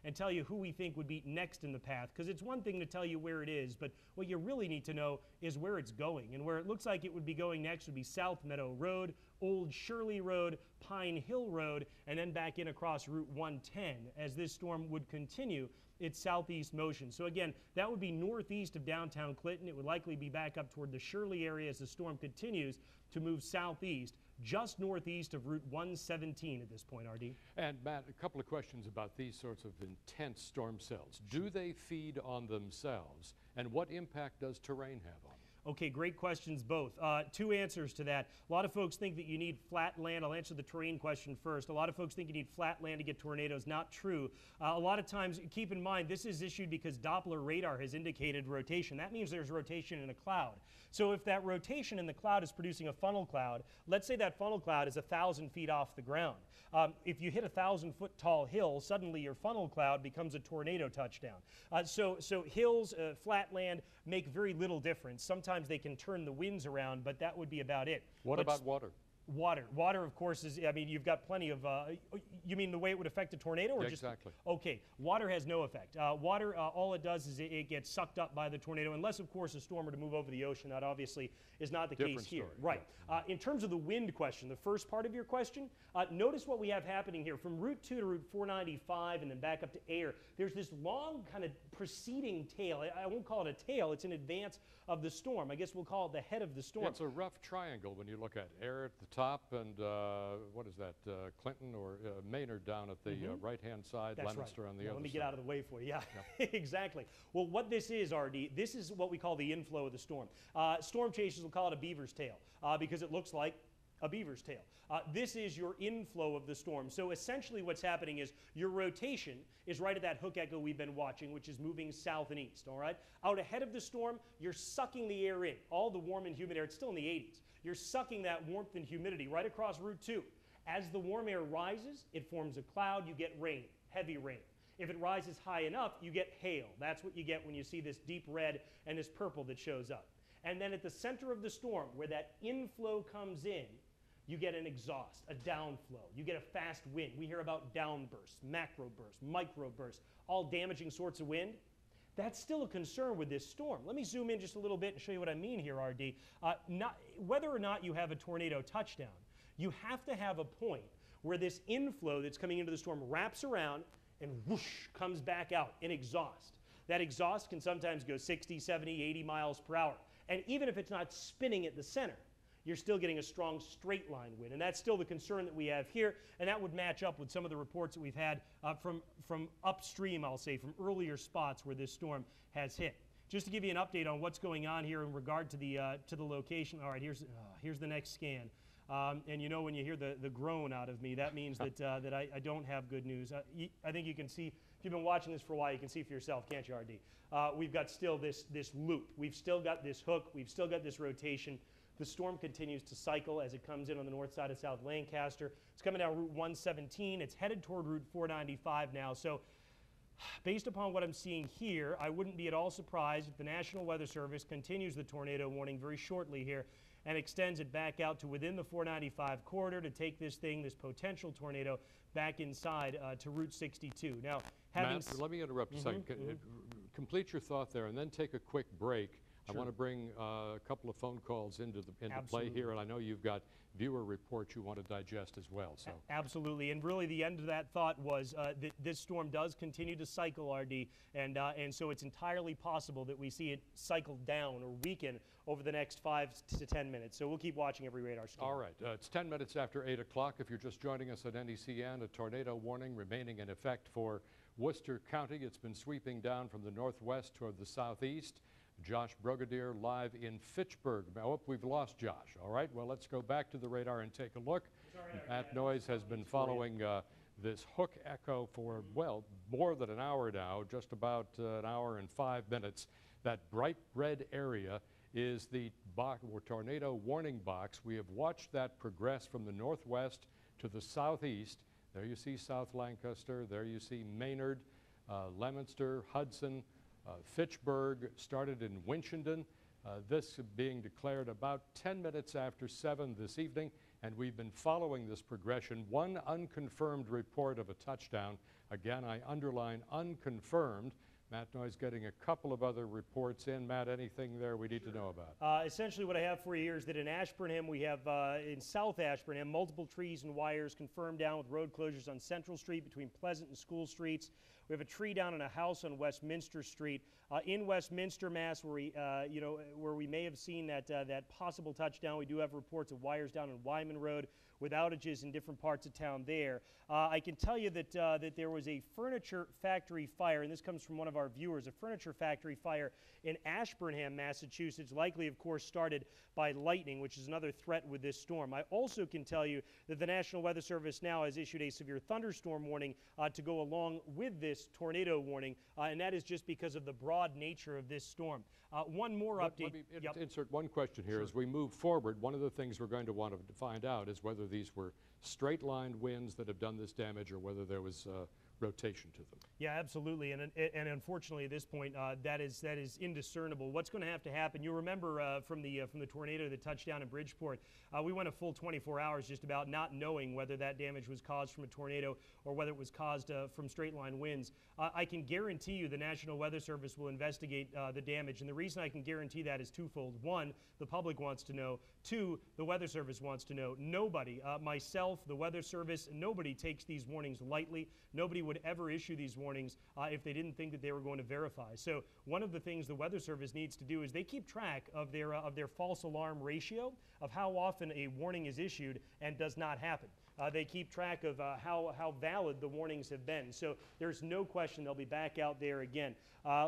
and tell you who we think would be next in the path, because it's one thing to tell you where it is, but what you really need to know is where it's going. And where it looks like it would be going next would be South Meadow Road, Old Shirley Road, Pine Hill Road, and then back in across Route 110 as this storm would continue its southeast motion. So again, that would be northeast of downtown Clinton. It would likely be back up toward the Shirley area as the storm continues to move southeast, just northeast of Route 117 at this point, RD. And Matt, a couple of questions about these sorts of intense storm cells. Do they feed on themselves, and what impact does terrain have on them? Okay, great questions both. Two answers to that. A lot of folks think that you need flat land. I'll answer the terrain question first. A lot of folks think you need flat land to get tornadoes. Not true. A lot of times, keep in mind, this is issued because Doppler radar has indicated rotation. That means there's rotation in a cloud. So if that rotation in the cloud is producing a funnel cloud, let's say that funnel cloud is 1,000 feet off the ground. If you hit a 1,000-foot tall hill, suddenly your funnel cloud becomes a tornado touchdown. So hills, flat land make very little difference. Sometimes they can turn the winds around, but that would be about it. What about water? Water, of course, is, I mean, you've got plenty of, you mean the way it would affect a tornado? Or exactly. Just, okay, water has no effect. Water, all it does is it gets sucked up by the tornado, unless, of course, a storm were to move over the ocean. That obviously is not the case here. Story. Right. In terms of the wind question, the first part of your question, notice what we have happening here. From Route 2 to Route 495 and then back up to Air, there's this long kind of preceding tail. I won't call it a tail. It's in advance of the storm. I guess we'll call it the head of the storm. Yeah, it's a rough triangle when you look at Air at the top and what is that, Clinton or Maynard down at the right-hand side, That's Leominster right. on the other side. Let me get out of the way for you. Yeah, exactly. Well, what this is, RD, this is what we call the inflow of the storm. Storm chasers will call it a beaver's tail because it looks like a beaver's tail. This is your inflow of the storm. So essentially what's happening is your rotation is right at that hook echo we've been watching, which is moving south and east, all right? Out ahead of the storm, you're sucking the air in, all the warm and humid air. It's still in the 80s. You're sucking that warmth and humidity right across Route 2. As the warm air rises, it forms a cloud, you get rain, heavy rain. If it rises high enough, you get hail. That's what you get when you see this deep red and this purple that shows up. And then at the center of the storm, where that inflow comes in, you get an exhaust, a downflow. You get a fast wind. We hear about downbursts, macrobursts, microbursts, all damaging sorts of wind. That's still a concern with this storm. Let me zoom in just a little bit and show you what I mean here, RD. Whether or not you have a tornado touchdown, you have to have a point where this inflow that's coming into the storm wraps around and whoosh, comes back out in exhaust. That exhaust can sometimes go 60, 70, 80 miles per hour. And even if it's not spinning at the center, you're still getting a strong straight line wind. And that's still the concern that we have here. And that would match up with some of the reports that we've had from upstream, I'll say, from earlier spots where this storm has hit. Just to give you an update on what's going on here in regard to the location. All right, here's the next scan. And you know, when you hear the groan out of me, that means that I don't have good news. I think you can see, if you've been watching this for a while, you can see for yourself, can't you, RD? We've got still this loop. We've still got this hook. We've still got this rotation. The storm continues to cycle as it comes in on the north side of South Lancaster. It's coming down Route 117. It's headed toward Route 495 now. So based upon what I'm seeing here, I wouldn't be at all surprised if the National Weather Service continues the tornado warning very shortly here and extends it back out to within the 495 corridor to take this potential tornado, back inside to Route 62. Now, Matt, let me interrupt a second. Complete your thought there and then take a quick break. Sure. I want to bring a couple of phone calls into play here, and I know you've got viewer reports you want to digest as well. So absolutely, and really the end of that thought was that this storm does continue to cycle, RD, and so it's entirely possible that we see it cycle down or weaken over the next 5 to 10 minutes. So we'll keep watching every radar scan. All right, it's 10 minutes after 8 o'clock. If you're just joining us at NECN, a tornado warning remaining in effect for Worcester County. It's been sweeping down from the northwest toward the southeast. Josh Brigadier live in Fitchburg. I hope we've lost Josh. All right, well, let's go back to the radar and take a look. Matt Noyes has been following this hook echo for, well, more than an hour now, just about an hour and 5 minutes. That bright red area is the tornado warning box. We have watched that progress from the northwest to the southeast. There you see South Lancaster. There you see Maynard, Leominster, Hudson, Fitchburg, started in Winchendon. This being declared about 10 minutes after 7 this evening. and we've been following this progression. One unconfirmed report of a touchdown. Again, I underline unconfirmed. Matt Noy's getting a couple of other reports in. Matt, anything there we need to know about? Essentially what I have for you here is that in Ashburnham, we have in South Ashburnham, multiple trees and wires confirmed down with road closures on Central Street between Pleasant and School Streets. We have a tree down in a house on Westminster Street. In Westminster, Mass, where we may have seen that possible touchdown, we do have reports of wires down on Wyman Road with outages in different parts of town there. I can tell you that that there was a furniture factory fire, and this comes from one of our viewers, a furniture factory fire in Ashburnham, Massachusetts, likely, of course, started by lightning, which is another threat with this storm. I also can tell you that the National Weather Service now has issued a severe thunderstorm warning to go along with this tornado warning, and that is just because of the broad nature of this storm. One more update. Let me insert one question here. Sure. As we move forward, one of the things we're going to want to find out is whether these were straight-lined winds that have done this damage or whether there was rotation to them. Yeah, absolutely, and unfortunately at this point that is indiscernible. What's going to have to happen? You remember from the tornado that touched down in Bridgeport, we went a full 24 hours just about not knowing whether that damage was caused from a tornado or whether it was caused from straight-line winds. I can guarantee you the National Weather Service will investigate the damage, and the reason I can guarantee that is twofold. One, the public wants to know. Two, the Weather Service wants to know. Nobody, myself, the Weather Service, nobody takes these warnings lightly. Nobody would ever issue these warnings if they didn't think that they were going to verify. So one of the things the Weather Service needs to do is they keep track of their false alarm ratio, of how often a warning is issued and does not happen. They keep track of how valid the warnings have been. So there's no question they'll be back out there again.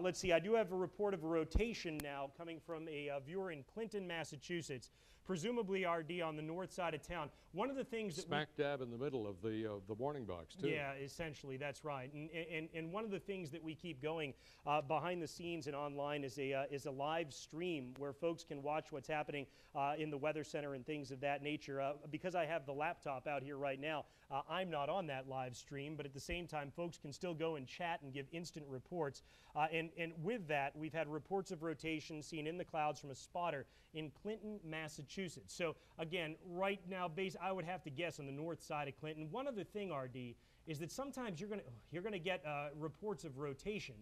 Let's see, I do have a report of a rotation now coming from a viewer in Clinton, Massachusetts, presumably RD on the north side of town. One of the things that smack dab in the middle of the warning box, too. Yeah, essentially, that's right. And one of the things that we keep going behind the scenes and online is a live stream where folks can watch what's happening in the Weather Center and things of that nature. Because I have the laptop out here right now, I'm not on that live stream, but at the same time, folks can still go and chat and give instant reports. And with that, we've had reports of rotation seen in the clouds from a spotter in Clinton, Massachusetts. So again, right now, I would have to guess on the north side of Clinton. One other thing, RD, is that sometimes you're going to get reports of rotation.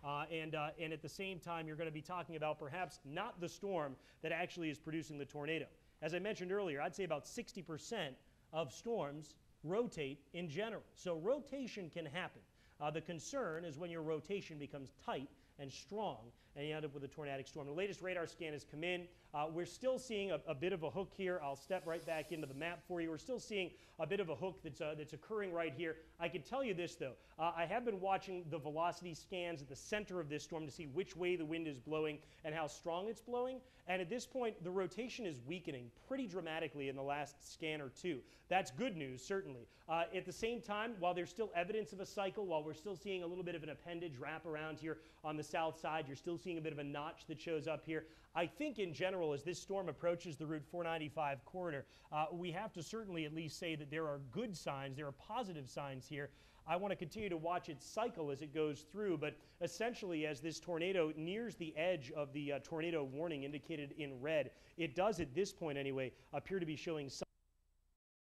And at the same time, you're going to be talking about perhaps not the storm that actually is producing the tornado. As I mentioned earlier, I'd say about 60% of storms rotate in general. So rotation can happen. The concern is when your rotation becomes tight and strong and you end up with a tornadic storm. The latest radar scan has come in. We're still seeing a bit of a hook here. I'll step right back into the map for you. We're still seeing a bit of a hook that's occurring right here. I can tell you this, though. I have been watching the velocity scans at the center of this storm to see which way the wind is blowing and how strong it's blowing. And at this point, the rotation is weakening pretty dramatically in the last scan or two. That's good news, certainly. At the same time, while there's still evidence of a cycle, while we're still seeing a little bit of an appendage wrap around here on the south side, you're still seeing a bit of a notch that shows up here. I think in general, as this storm approaches the Route 495 corridor, we have to certainly at least say that there are good signs, there are positive signs here. I want to continue to watch its cycle as it goes through, but essentially as this tornado nears the edge of the tornado warning indicated in red, it does at this point anyway appear to be showing signs